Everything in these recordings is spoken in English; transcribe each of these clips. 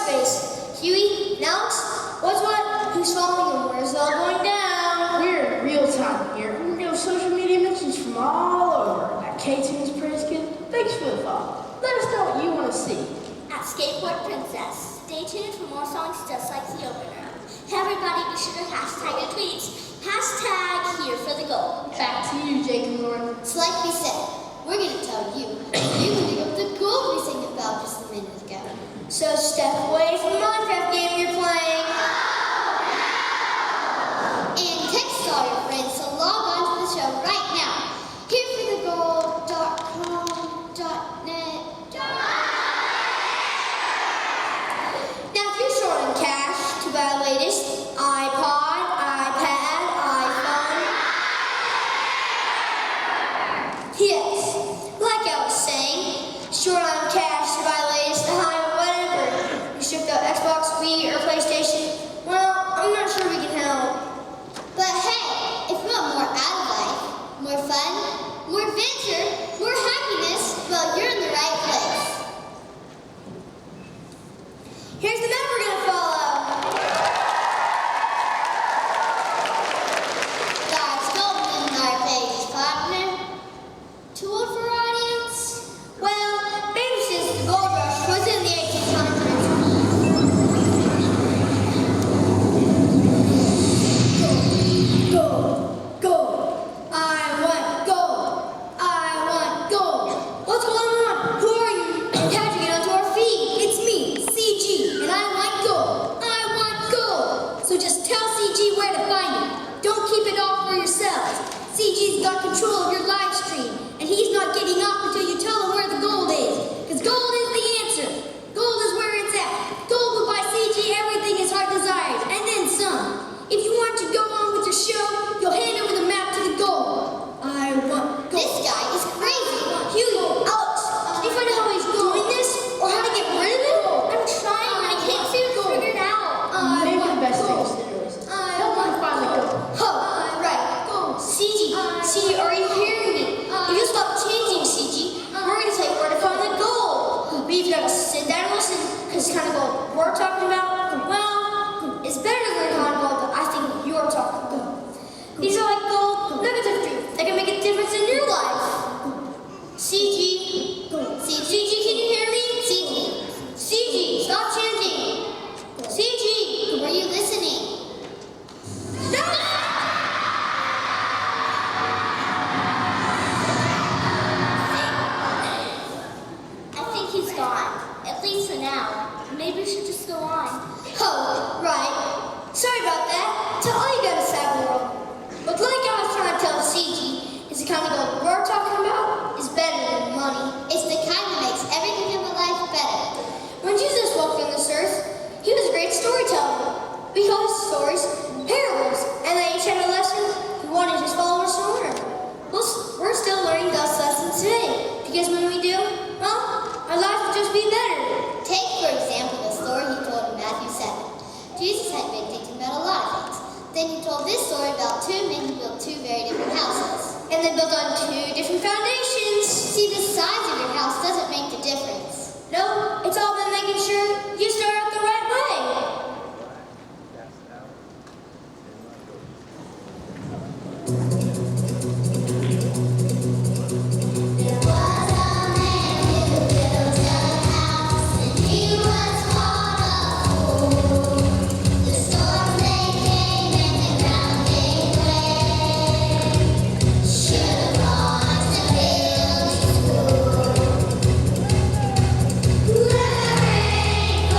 space. Huey, Alex, what's what? Who's following him? Where's it all going down? We're in real time here. We're getting social media mentions from all over. At K-Tunes Praise Kid, thanks for the follow. Let us know what you want to see. At Skateboard Princess, stay tuned for more songs just like the opener. Hey everybody, be sure to hashtag your tweets. Hashtag here for the goal. Back to you, Jake and Lauren. It's like we said, we're going to tell you. You can dig up the gold we sang about just a minute ago. So step away from the Minecraft game you're playing. And text all your friends to log on to the show right now. Hereforthegold.com.net. Now if you're short on cash to buy the latest iPod, iPad, iPhone. Yes, like I was saying, short on cash to buy the latest whatever. You shipped out Xbox, Wii, or PlayStation. Well, I'm not sure we can help. But hey, if you want more out of life, more fun, more adventure, more happiness, well, you're in the right place. Here's the number we're going to follow. Guys, Golden in our page's partner. Too old for our audience? Well, maybe since the gold rush was in the 1800s. Gold, gold, I want gold, I want gold. What's going on? Who are you? How'd you get onto our feed? It's me, CG, and I want gold. I want gold. So just tell CG where to find it. Don't keep it all for yourselves. CG's got control of your live stream, and he's not getting off until you tell him where the gold is. Because gold is the answer. Gold is where it's at. Gold will buy CG everything his heart desires, and then some. If you want to go on with your show, you'll hand over the map to the gold. I want gold. This guy is crazy. Huey, Alex, did you find out how he's doing this? Or how to get rid of it? I'm trying, but I can't seem to figure it out. Maybe the best thing is to do is help him find the gold. Oh, right. CG, are you hearing me? If you stop changing, CG, we're going to tell you where to find the gold. But you've got to sit down and listen, because the kind of gold we're talking about, well, it's better to learn how to gold that I think you're talking about. These are like gold nuggets of truth that can make a difference in your life. CG, can you hear me? CG, stop chanting. CG, were you listening? I think he's gone, at least for now. Maybe we should just go on. Oh, right. Sorry about that. To all you guys in the world. But like I was trying to tell CG, is the kind of gold we're talking about is better than money. It's the kind that makes everything in my life better. When Jesus walked on this earth, he was a great storyteller. We call his stories parables, and they each had a lesson he wanted his followers to learn. We're still learning those lessons today, because when we do, well, our lives will just be better. Take, for example, the story he told in Matthew 7. Jesus had been thinking about a lot of things. Then he told this story about two men who built two very different houses. And they built on two different foundations. See, the size of your house doesn't make the difference. No, it's all about making sure you start out the right way. Let it rain.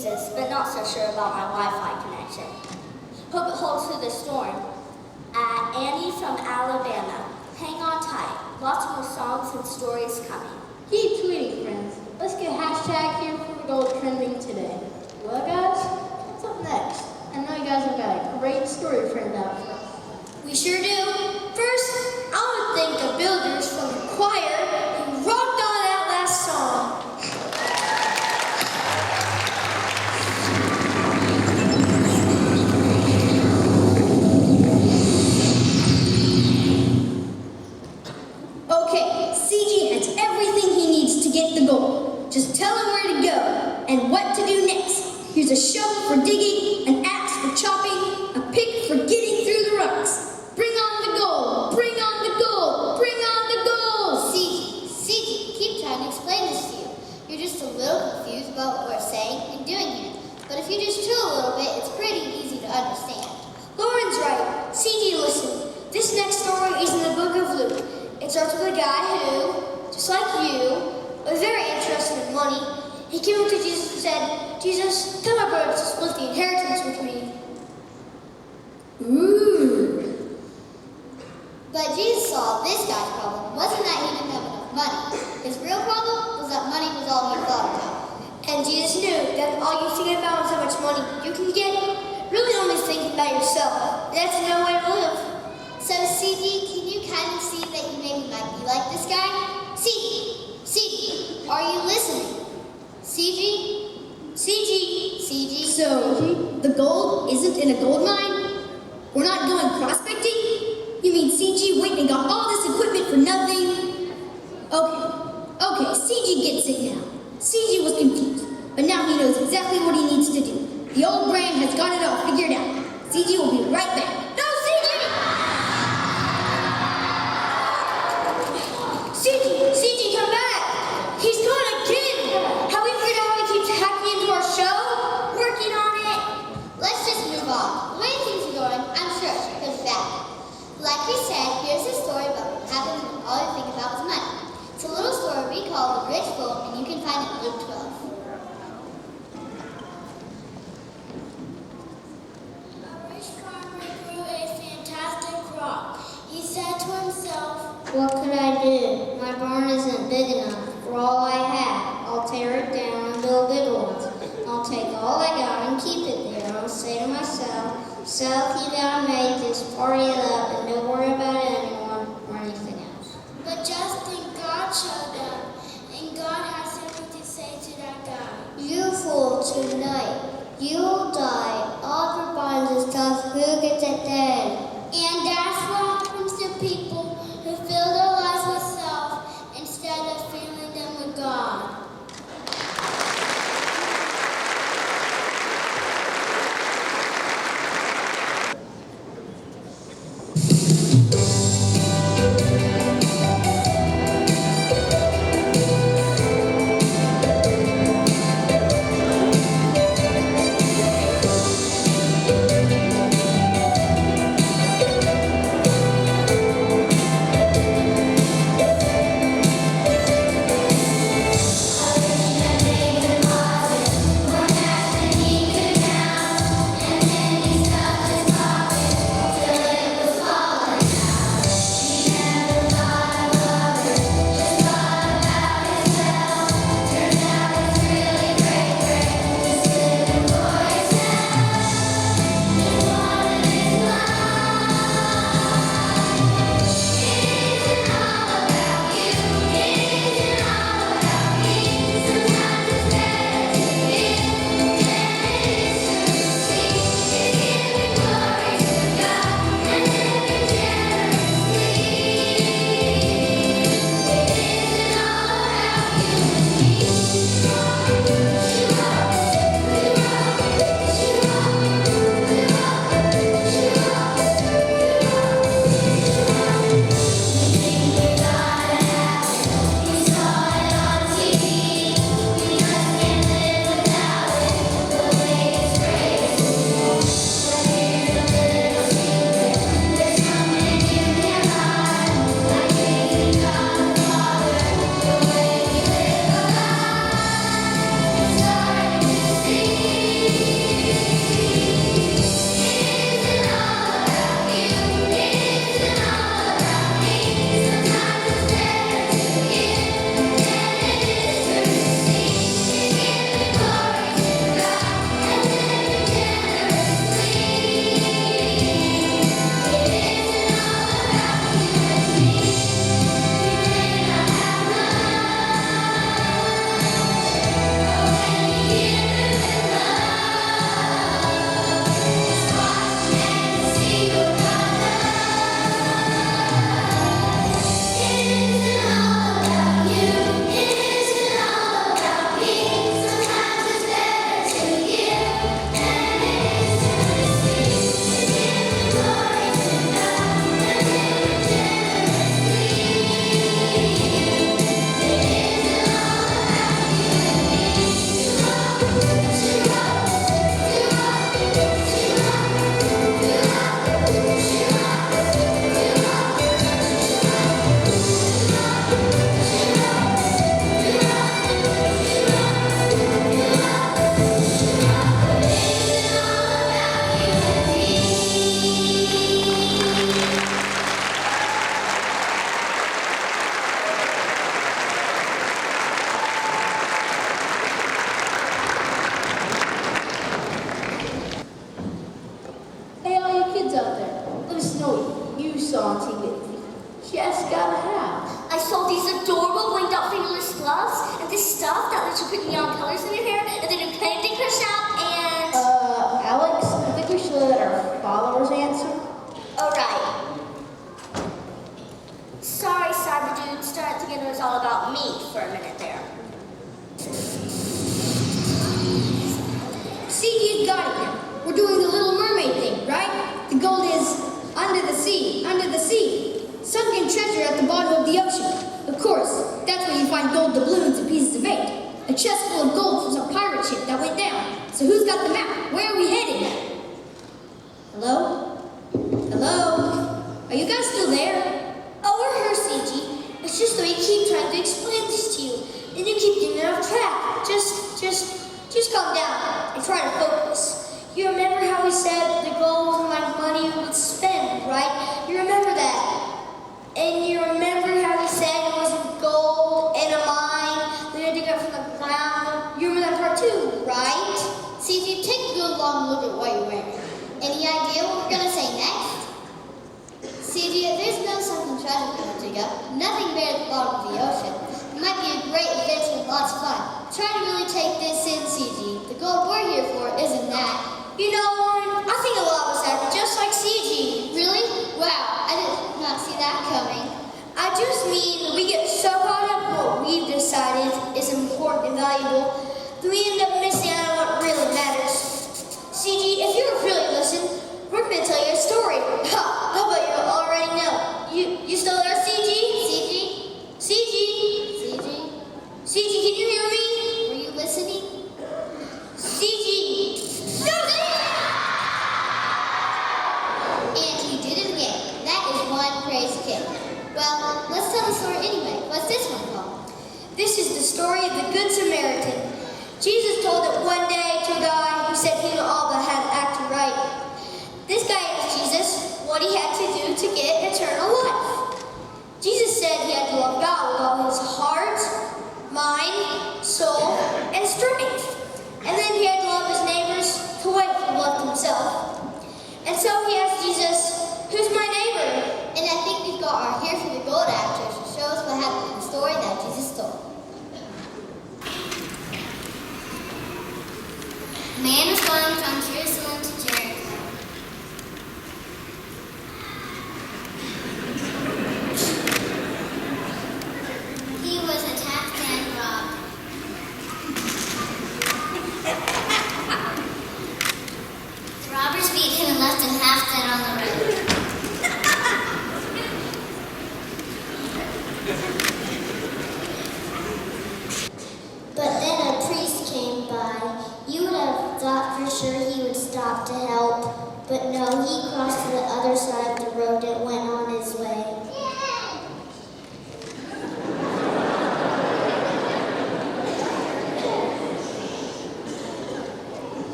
Jesus, but not so sure about my Wi-Fi connection. Hope it holds through the storm. At Annie from Alabama. Hang on tight. Lots more songs and stories coming. Keep tweeting, friends. Let's get hashtag here for gold trending today. Well, guys, what's up next? I know you guys have got a great story framed out for us. We sure do. First, I want to thank the builders from the choir who rocked on that last song. Okay, CG has everything he needs to get the gold. Just tell him where to go and what to do next. Here's a shovel for digging, an axe for chopping, a pick for getting through the rocks. Bring on the gold! Bring on the gold! Bring on the gold! CG, keep trying to explain this to you. You're just a little confused about what we're saying and doing here. But if you just chill a little bit, it's pretty easy to understand. Lauren's right. CG, listen. This next story is in the book of Luke. It starts with a guy who, just like you, was very interested in money. He came up to Jesus and said, Jesus, tell my brother to split the inheritance with me. Ooh. But Jesus saw this guy's problem wasn't that he didn't have enough money. His real problem was that money was all he thought about. And Jesus knew that all you think about is how much money you can get, really only think about yourself. That's no way to live. So, CG, can you kind of see that you maybe might be like this guy? CG, are you listening? CG. So, the gold isn't in a gold mine? We're not going prospecting? You mean CG went and got all this equipment for nothing? Okay, CG gets it now. CG was confused, but now he knows exactly what he needs to do. The old brain has got it all figured out. CG will be right back. No, CG, come back! He's gone again! Have we figured out how he keeps hacking into our show? Working on it. Let's just move on. The way things are going, I'm sure he'll be back. Like we said, here's a story about what happens when all you think about is money. It's a little story we call The Rich Fool, and you can find it in Luke 12. A rich farmer grew a fantastic crop. He said to himself, What could I do? My barn isn't big enough for all I have. I'll tear it down and build bigger ones. I'll take all I got and keep it there. I'll say to myself, Self, you gotta make this, party it up, and don't worry about anyone or anything else. but just then God showed up, and God had something to say to that guy. You fool, tonight you'll die. All your bonds and stuff, who gets it then? And that's what happens to people who fill their lives with self instead of filling them with God. we're doing the Little Mermaid thing, right? The gold is under the sea, sunken treasure at the bottom of the ocean. Of course, that's where you find gold doubloons and pieces of eight. A chest full of gold from some pirate ship that went down. So who's got the map? Where are we heading? Hello? Hello? Are you guys still there? Oh, we're here, CG. It's just that we keep trying to explain this to you, and you keep getting off track. Just calm down and try to focus. You remember how we said the gold was like money we would spend, right? You remember that? And you remember how we said it wasn't gold in a mine, we had to dig up from the ground. You remember that part too, right? CG, take a good long look at what you're wearing. Any idea what we're gonna say next? CG, there's no sunken treasure we're gonna dig up. Nothing buried at the bottom of the ocean. It might be a great adventure and lots of fun. Try to really take this in, CG. The gold we're here for isn't that. You know, Lauren, I think a lot of us act just like CG. Really? Wow, I did not see that coming. I just mean we get so caught up in what we've decided is important and valuable that we end up missing out on what really matters. CG, if you're really listening, we're going to tell you a story. Ha! I bet you already know. You still there, CG? CG? CG? CG? CG, can you hear me? Were you listening? CG! No! And he did it again. That is one crazy kid. Well, let's tell the story anyway. What's this one called? This is the story of the Good Samaritan. Jesus told it one day to a guy who said he knew all but how to act right. This guy asked Jesus what he had to do to get eternal life. Jesus said he had to love God with all his heart, mind, soul, and strength. And then he had to love his neighbors the way he loved himself. And so he asked Jesus, who's my neighbor? And I think we've got our Here for the Gold actors to show us what happened in the story that Jesus told. A man was going from Jerusalem to Jericho. He was attacked and robbed. The robbers beat him and left him half dead on the road. But then a priest came by. You would have thought for sure he would stop to help, but no, he crossed to the other side of the road and went on his way.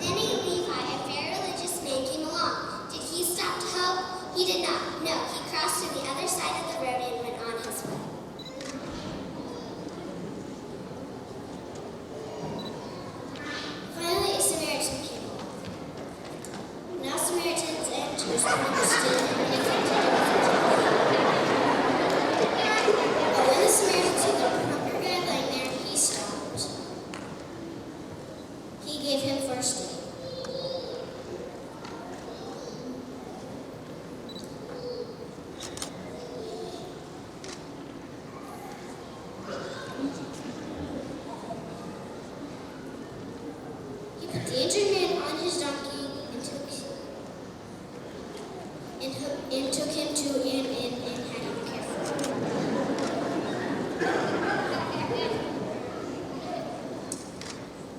Then a Levi, a very religious man, came along. Did he stop to help? He did not. No, he crossed to the other side of the road and went on his way. Finally, a Samaritan came along. Now Samaritans and Jews were understood and affected. But when the Samaritans saw the hunger guy laying there, he stopped. He gave him first aid. He put the injured man on his donkey and took him to an inn and had him cared for.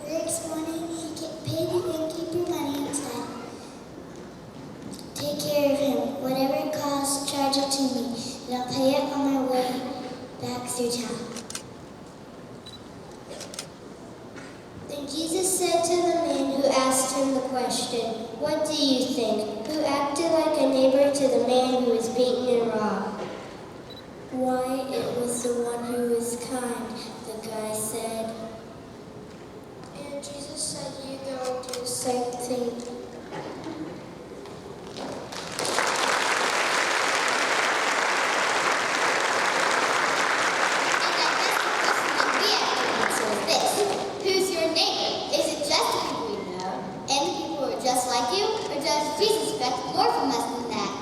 The next morning, he paid the innkeeper money and said, "Take care of him. Whatever it costs, charge it to me, and I'll pay it on my way back through town." Then Jesus said to the man who asked him the question, "What do you think? Who acted like a neighbor to the man who was beaten and robbed?" "Why, it was the one who was kind," the guy said. And Jesus said, "You go and do the same thing." Who's your neighbor? Is it just the people we know? And the people who are just like you? Or does Jesus expect more from us than that?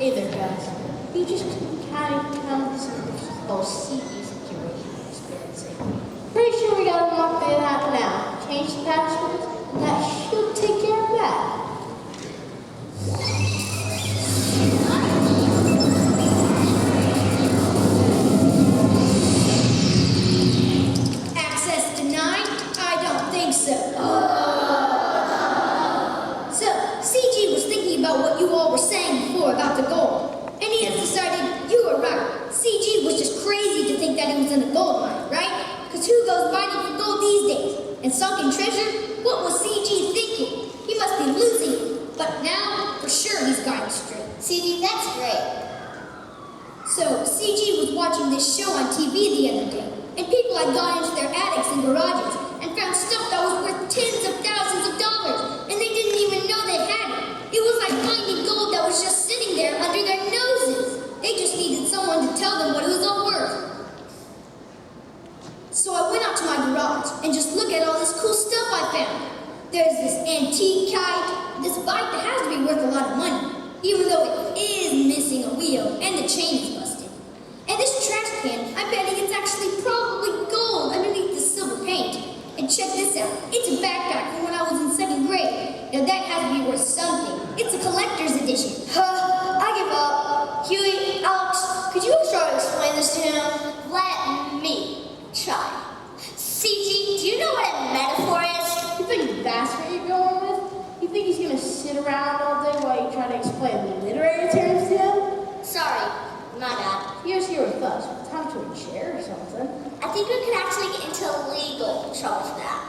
Hey there, guys. You just kind of come to some whole CG situation we're experiencing. Pretty sure we got to lock that now. Change the passwords, and that should take care of that. Access denied? I don't think so. So, CG was thinking about what you all were saying before about the gold. And he has decided you were right. CG was just crazy to think that he was in a gold mine, right? Because who goes mining for gold these days? And sunken treasure? What was CG thinking? He must be losing it. But now, for sure, he's got it straight. CG, that's great. So, CG was watching this show on TV the other day, and people had gone into their attics and garages and found stuff that was worth tens of thousands of dollars, and they didn't even know they had it. It was like finding gold that was just sitting there under their noses. They just needed someone to tell them what it was all worth. So I went out to my garage and just looked at all this cool stuff I found. There's this antique kite, this bike that has to be worth a lot of money, even though it is missing a wheel and the chain is busted. And this trash can, I'm betting it's actually probably gold underneath the silver paint. And check this out, it's a backpack from when I was in 2nd grade. Now that has to be worth something. It's a collector's edition. I give up. Huey, Alex, could you try to explain this to him? Let me try. CG, do you know what a metaphor is? You think that's what you're going with? You think he's going to sit around all day while you try to explain literary terms to him? Sorry, my bad. Here's here with us. Time to a chair or something. I think we could actually get into legal trouble for that.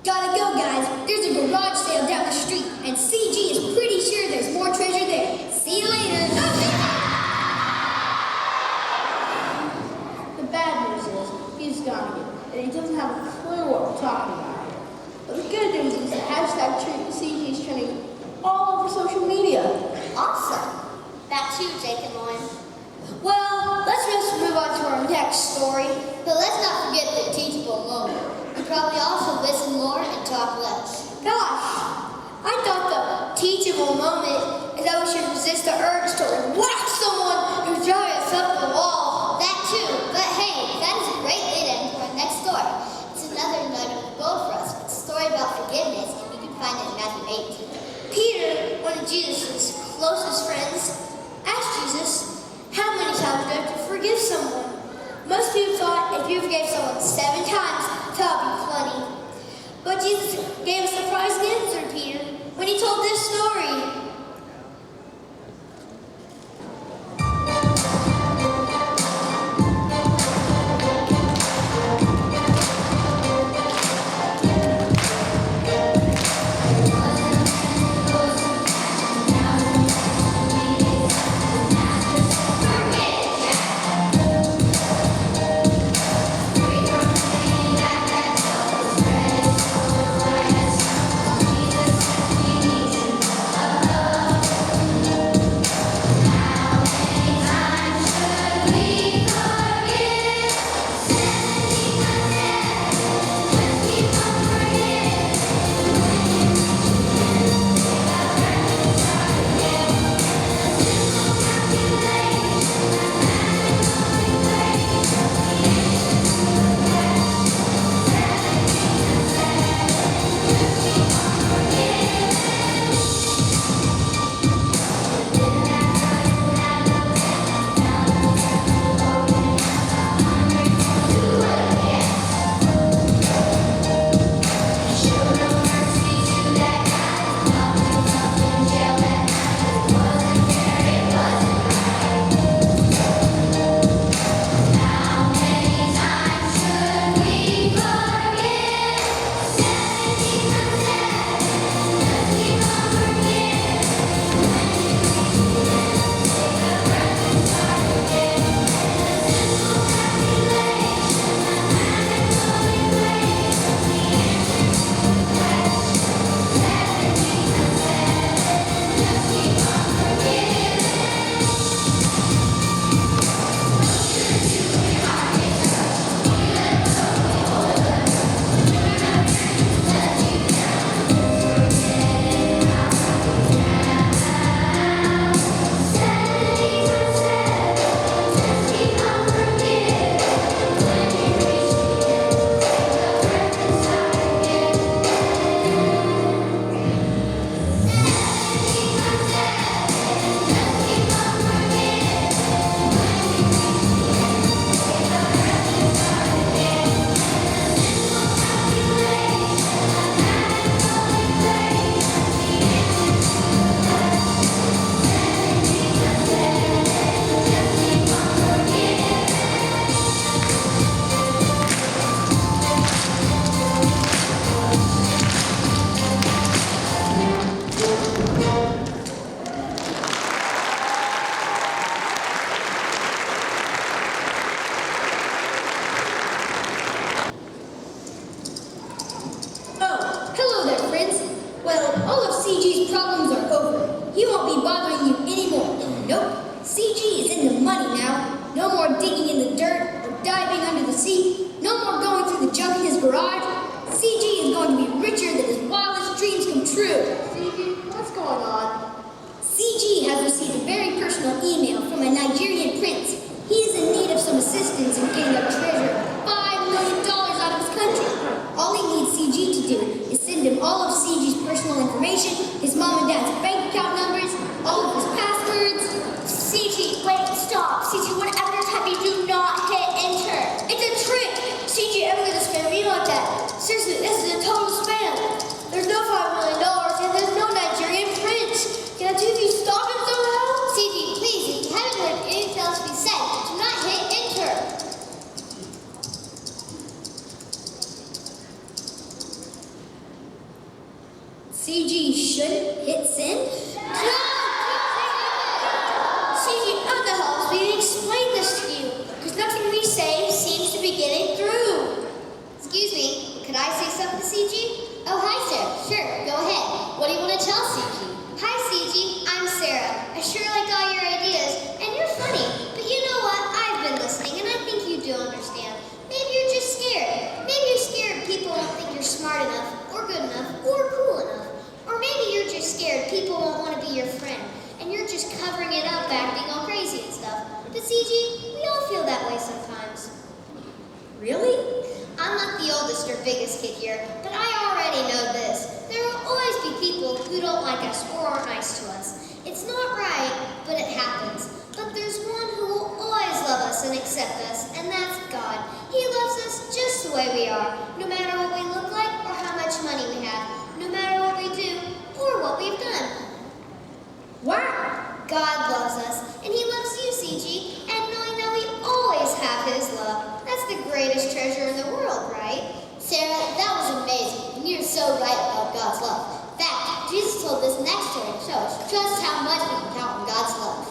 Gotta go, guys. There's a garage sale down the street, and CG is pretty sure there's more treasure there. See you later. The bad news is he's gone again, and he doesn't have a clue what we're talking about here. But the good news is the hashtag CG is trending all over social media. Awesome. Back to you, Jake and Lauren. Well, let's just move on to our next story. But let's not forget the teachable moment. You probably also listen more and talk less. Gosh, I thought the teachable moment is that we should resist the urge to whack someone who's driving us up the wall. That too. But hey, that is a great way to end our next story. It's another nugget of gold for us. It's a story about forgiveness, and you can find it in Matthew 18. Peter, one of Jesus' closest friends, asked Jesus, how many times do I have to forgive someone? Most people thought if you forgave someone 7 times, that would be plenty. But Jesus gave a surprising answer to Peter when he told this story. has received a very personal email from a Nigerian prince. He is in need of some assistance in getting a treasure of $5 million out of his country. All he needs CG to do is send him all of CG's personal information, his mom and dad's bank account numbers, all of his passwords. CG, wait, stop. CG, whatever you're typing, do not hit enter. It's a trick! CG ever gonna spam me like that? Seriously, this is a total spam. There's no $5 million and there's no Nigerian prince. Can I do you stop it somehow? CG, please, if you haven't heard anything else be said, do not hit enter. CG shouldn't hit send? No! CG, what the hell is being explained this to you? Because nothing we say seems to be getting through. Excuse me, could I say something to CG? Oh, hi, Sarah. Sure, go ahead. What do you want to tell CG? Hi, CG. I'm Sarah. I sure like all your ideas, and you're funny. But you know what? I've been listening, and I think you do understand. Maybe you're just scared. Maybe you're scared people won't think you're smart enough, or good enough, or cool enough. Or maybe you're just scared people won't want to be your friend, and you're just covering it up, acting all crazy and stuff. But CG, we all feel that way sometimes. Really? I'm not the oldest or biggest kid here, but I already know this. There will always be people who don't like us or aren't nice to us. It's not right, but it happens. But there's one who will always love us and accept us, and that's God. He loves us just the way we are, no matter what we look like or how much money we have, no matter what we do or what we've done. Wow! God loves us, and He loves you, CG, and knowing that we always have His love, that's the greatest treasure in the world, right? Sarah, that was amazing, and you're so right about God's love. In fact, Jesus told this next story to show us just how much we can count on God's love.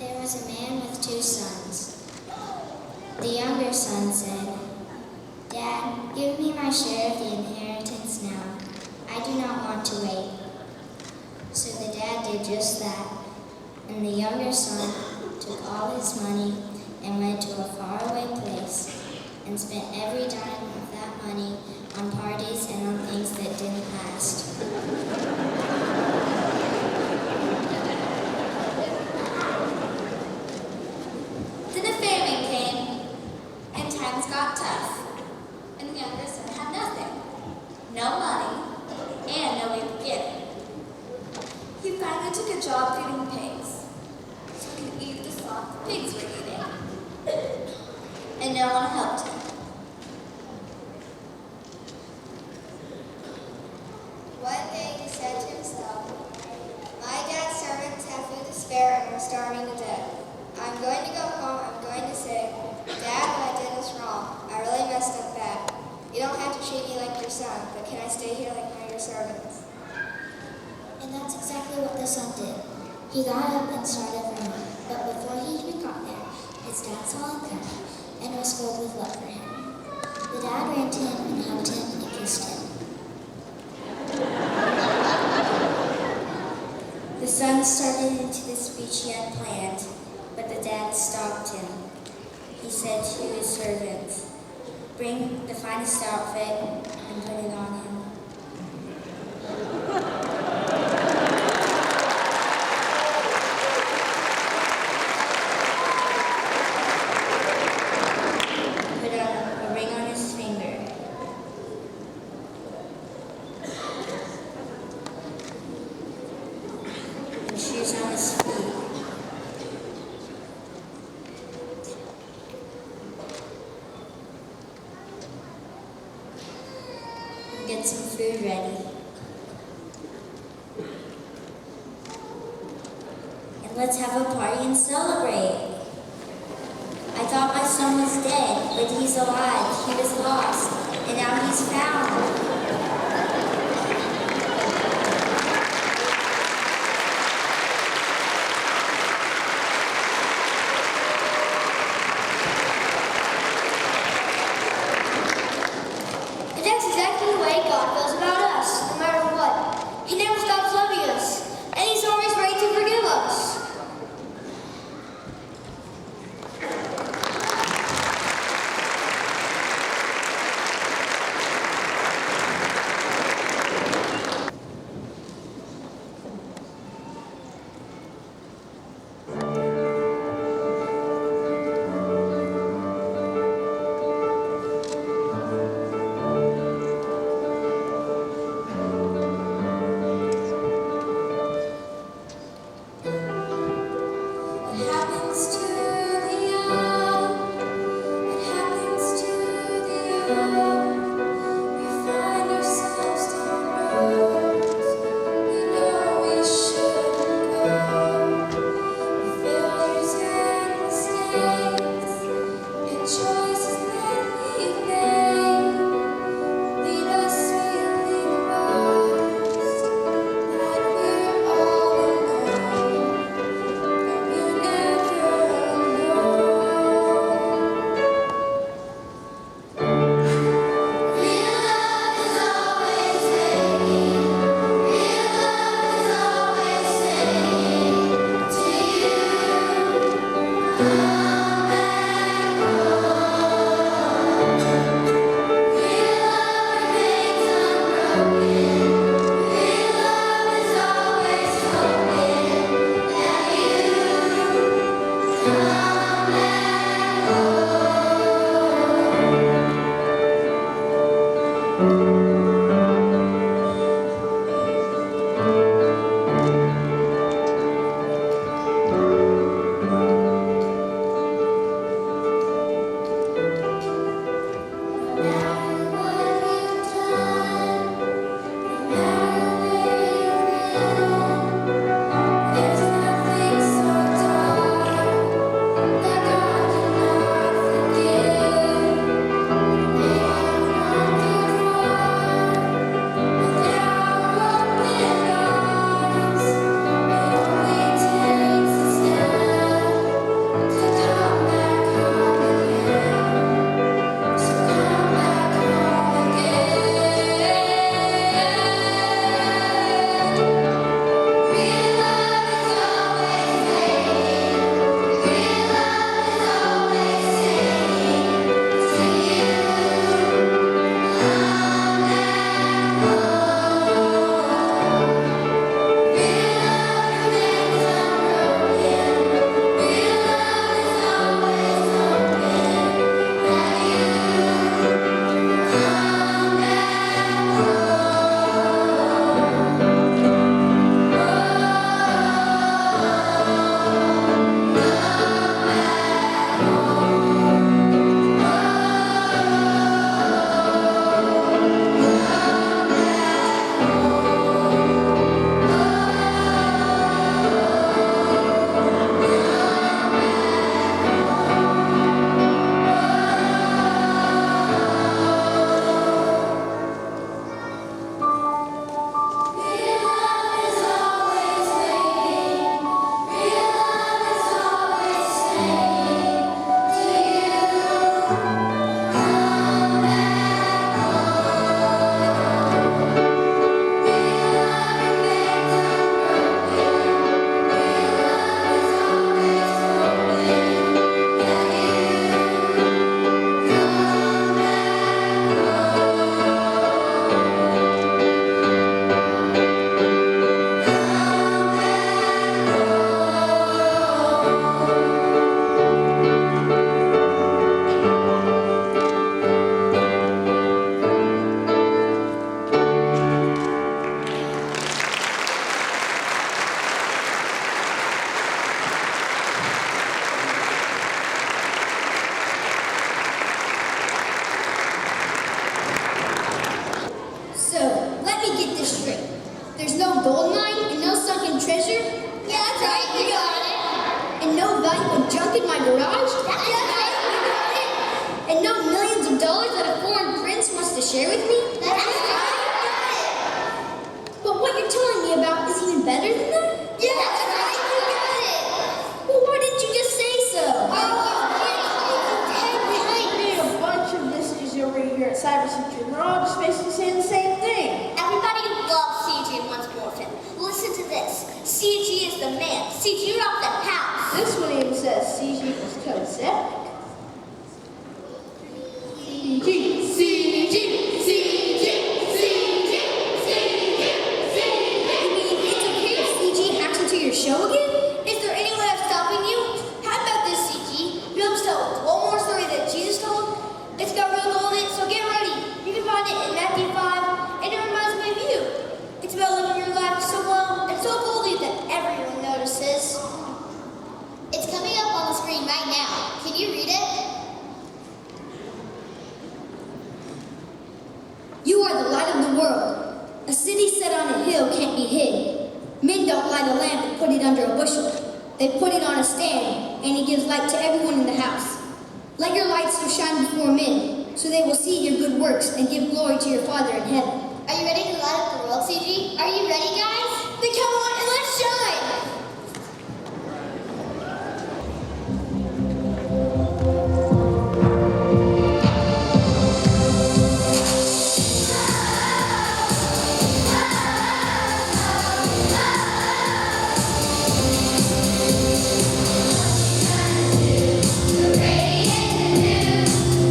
There was a man with 2 sons. The younger son said, "Dad, give me my share of the inheritance now. I do not want to wait." So the dad did just that, and the younger son took all his money and went to a faraway place and spent every dime of that money on parties and on things that didn't last. Then a famine came, and times got tough, and the younger son had nothing. No money, and no way to get it. He finally took a job feeding pigs, so he could eat the slop the pigs were eating. And no one helped him. One day he said to himself, "My dad's servants have food to spare and are starving to death. I'm going to go home. I'm going to say, Dad, what I did was wrong. I really messed up bad. You don't have to treat me like your son, but can I stay here like one of your servants?" And that's exactly what the son did. He got up and started running, but before he even got there, his dad saw him coming and was filled with love for him. The dad ran to him and hugged him and kissed him. The son started into the speech he had planned, but the dad stopped him. He said to his servants, "Bring the finest outfit and put it on him." Put a ring on his finger. And shoes on his feet. And get some food ready. And let's have a party and celebrate. I thought my son was dead, but he's alive. He was lost, and now he's found. And that's exactly the way God feels about us, no matter what. He never stops loving us, and He's always ready to forgive us. There's no gold mine and no sunken treasure. Yeah, that's right, you got it. And no valuable junk in my garage. That's right, you got it. And no millions of dollars that a foreign prince wants to share with me. That's right, you got it. But what you're telling me about is even better than that? Yeah, that's right, you got it. Well, why didn't you just say so? We made a bunch of messages over here at Cyber Center, and they're all just basically saying the same thing. Everybody loves CG and wants more of him. Listen to this. CG is the man. CG, you're off the house. This one even says CG was code septic. CG, CG, CG, CG, You mean it's okay if CG hacks into your show again? Is there any way of stopping you? How about this, CG? You know, tell one more story that Jesus told. It's got real gold in it, so get ready. You can find it in Matthew 5, and it reminds me of you. It's about living your life so well and so boldly that everyone notices. It's coming up on the screen right now. Can you read it? You are the light of the world. A city set on a hill can't be hid. Men don't light a lamp and put it under a bushel. They put it on a stand, and it gives light to everyone in the house. Let your light so shine before men, so they will see your good works and give glory to your Father in heaven. Are you ready to light up the world, CG? Are you ready, guys? Then come on and let's shine.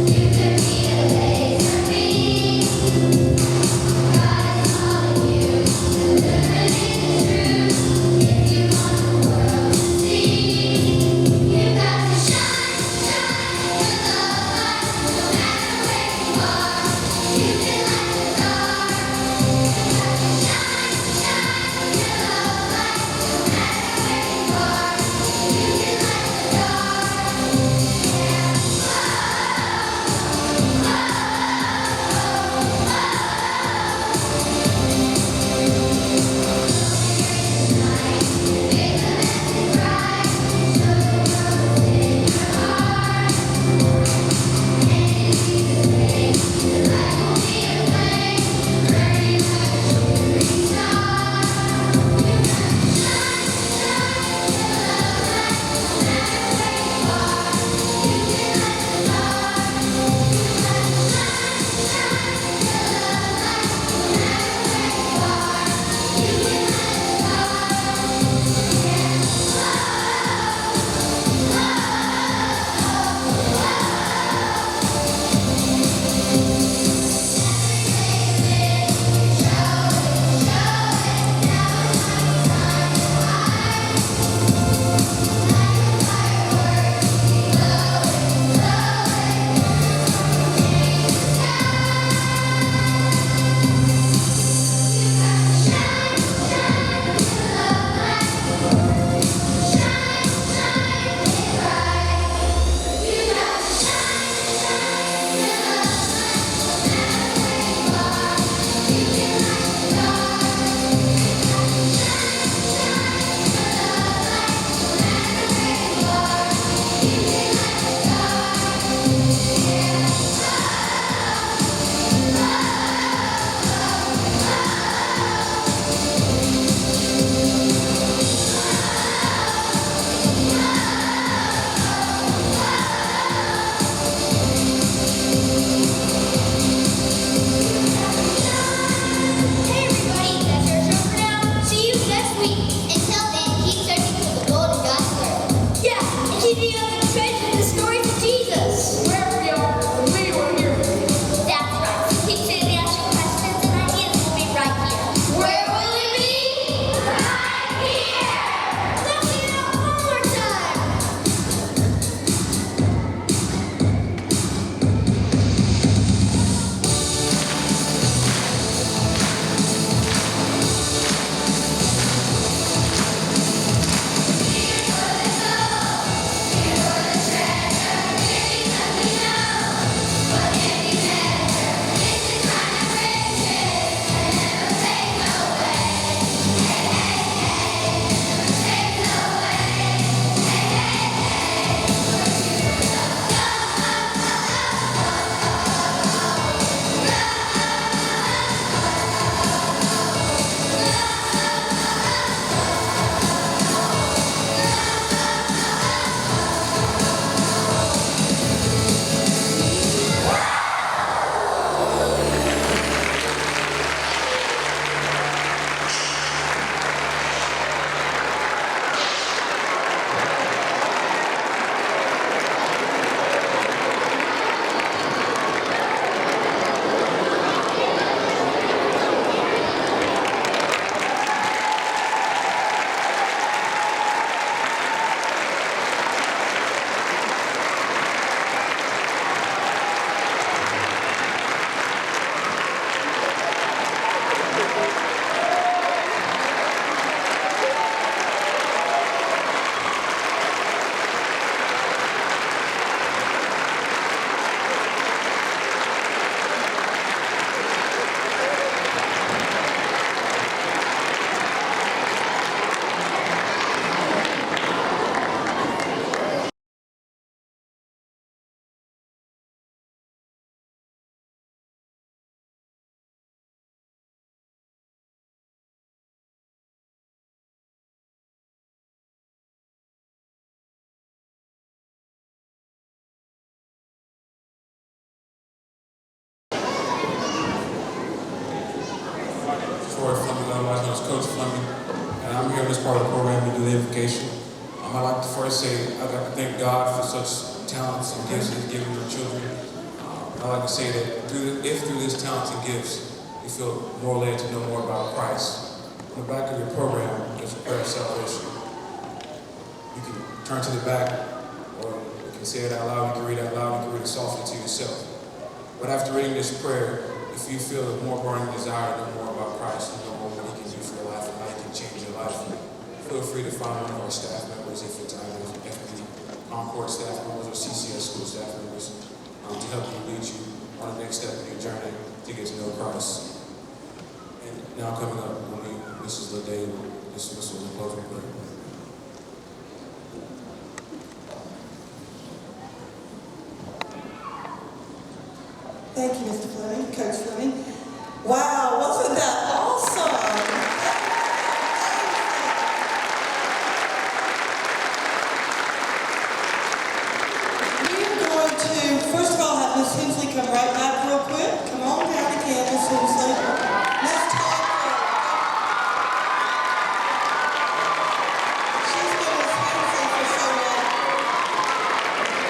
You could be a place for me. God Troy Fleming, otherwise known as Coach Fleming, and I'm here in this part of the program to do the invocation. I'd like to first say I'd like to thank God for such talents and gifts He's given our children. I'd like to say that if through these talents and gifts you feel more led to know more about Christ, on the back of your program there's a prayer of salvation. You can turn to the back, or you can say it out loud, you can read it out loud, you can read it softly to yourself. But after reading this prayer, if you feel a more burning desire to know more about Christ, and know more what He can do for your life and how He can change your life, feel free to find one of our staff members, if it's either FD Concord staff members or CCS school staff members, to help you lead you on the next step in your journey to get to know Christ. And now coming up, Mrs. LaDay will dismiss us in closing prayer. Thank you, Mr. Fleming, Coach Fleming. Wow, wasn't that awesome? First of all, have Miss Hensley come right back real quick. Come on down again, Miss Hensley. Miss Todd. She's been Miss Hensley for so long.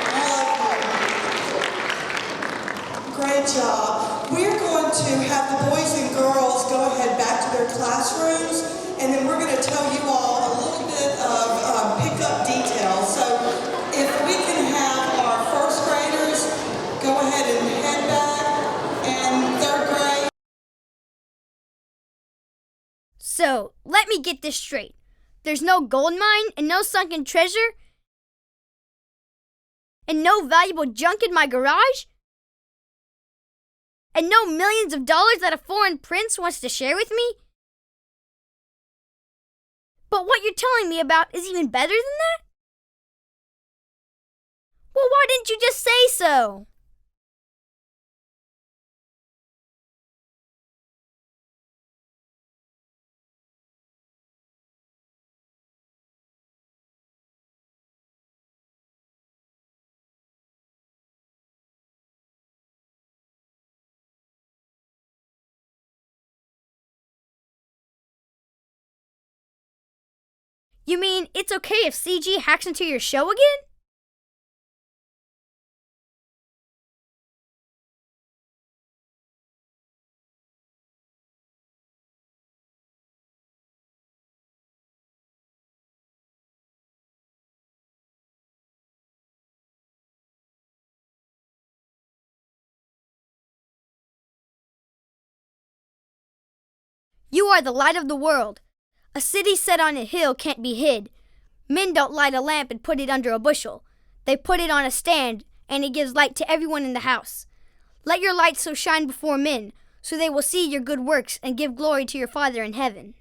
I love you. Great job. We're going to have the boys and girls go ahead back to their classrooms, and then we're going to tell you all a little bit of pickup details. So if we can have our first graders go ahead and head back, and third grade. So, let me get this straight. There's no gold mine and no sunken treasure and no valuable junk in my garage and no millions of dollars that a foreign prince wants to share with me? But what you're telling me about is even better than that? Well, why didn't you just say so? You mean it's okay if CG hacks into your show again? You are the light of the world. A city set on a hill can't be hid. Men don't light a lamp and put it under a bushel. They put it on a stand, and it gives light to everyone in the house. Let your light so shine before men, so they will see your good works and give glory to your Father in heaven.